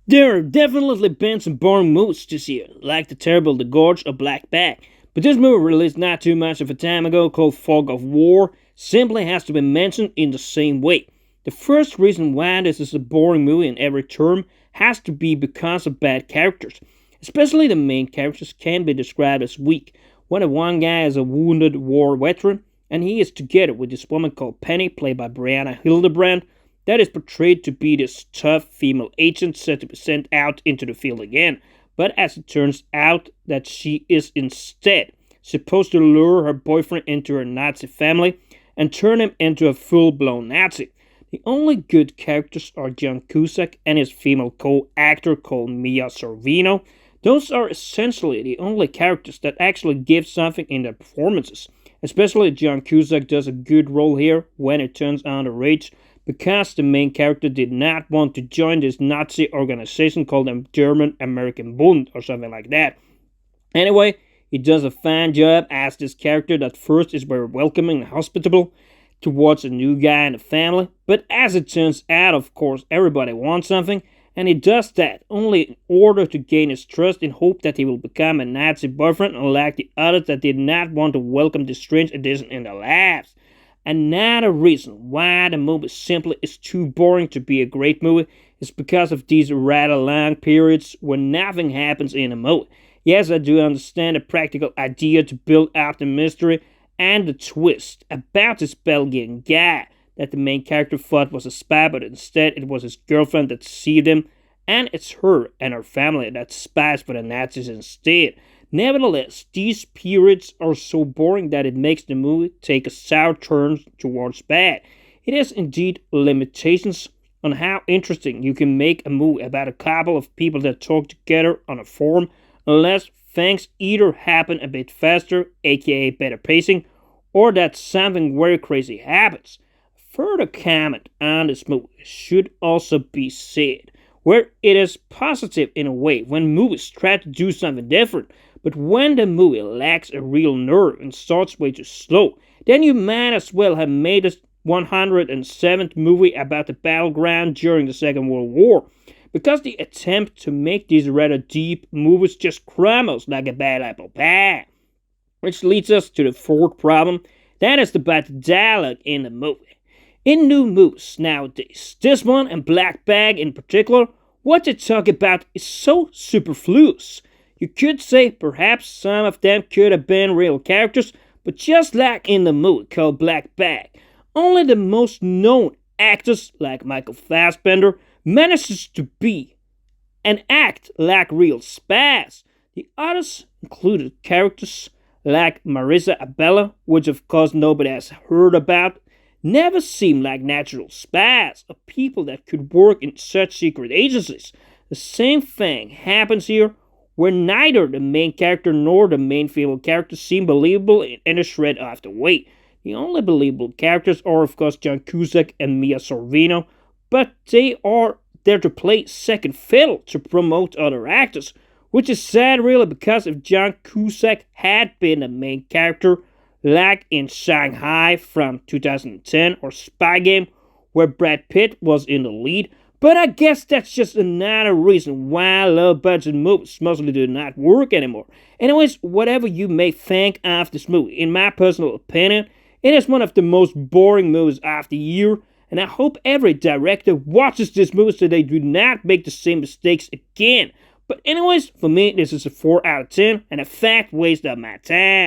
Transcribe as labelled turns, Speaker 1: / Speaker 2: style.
Speaker 1: There have definitely been some boring movies this year, like The Terrible, The Gorge, or Black Bag. But this movie released not too much of a time ago called Fog of War simply has to be mentioned in the same way. The first reason why this is a boring movie in every term has to be because of bad characters. Especially the main characters can be described as weak, when the one guy is a wounded war veteran, and he is together with this woman called Penny, played by Brianna Hildebrand, that is portrayed to be this tough female agent set to be sent out into the field again, but as it turns out that she is instead supposed to lure her boyfriend into her Nazi family and turn him into a full-blown Nazi. The only good characters are John Cusack and his female co-actor called Mia Sorvino. Those are essentially the only characters that actually give something in their performances. Especially John Cusack does a good role here when it turns on the rage, because the main character did not want to join this Nazi organization called the German American Bund or something like that. Anyway, he does a fine job as this character that first is very welcoming and hospitable towards a new guy in the family, but as it turns out, of course, everybody wants something, and he does that only in order to gain his trust in hope that he will become a Nazi boyfriend, unlike the others that did not want to welcome this strange addition in their lives. Another reason why the movie simply is too boring to be a great movie is because of these rather long periods when nothing happens in a movie. Yes, I do understand the practical idea to build up the mystery and the twist about this Belgian guy that the main character thought was a spy, but instead it was his girlfriend that deceived him, and it's her and her family that spies for the Nazis instead. Nevertheless, these periods are so boring that it makes the movie take a sour turn towards bad. It has indeed limitations on how interesting you can make a movie about a couple of people that talk together on a forum, unless things either happen a bit faster, aka better pacing, or that something very crazy happens. Further comment on this movie should also be said, where it is positive in a way when movies try to do something different, but when the movie lacks a real nerve and starts way too slow, then you might as well have made a 107th movie about the battleground during the Second World War, because the attempt to make these rather deep movies just crumbles like a bad apple pie. Which leads us to the fourth problem, that is about the dialogue in the movie. In new movies nowadays, this one and Black Bag in particular, what they talk about is so superfluous. You could say perhaps some of them could have been real characters, but just like in the movie called Black Bag, only the most known actors like Michael Fassbender manages to be and act like real spies. The others included characters like Marisa Abela, which of course nobody has heard about, never seem like natural spies or people that could work in such secret agencies. The same thing happens here, where neither the main character nor the main female character seem believable in any shred of the way. The only believable characters are, of course, John Cusack and Mia Sorvino, but they are there to play second fiddle to promote other actors, which is sad really, because if John Cusack had been the main character, like in Shanghai from 2010 or Spy Game, where Brad Pitt was in the lead, but I guess that's just another reason why low-budget movies mostly do not work anymore. Anyways, whatever you may think of this movie, in my personal opinion, it is one of the most boring movies of the year, and I hope every director watches this movie so they do not make the same mistakes again. But anyways, for me, this is a 4 out of 10, and a fat waste of my time.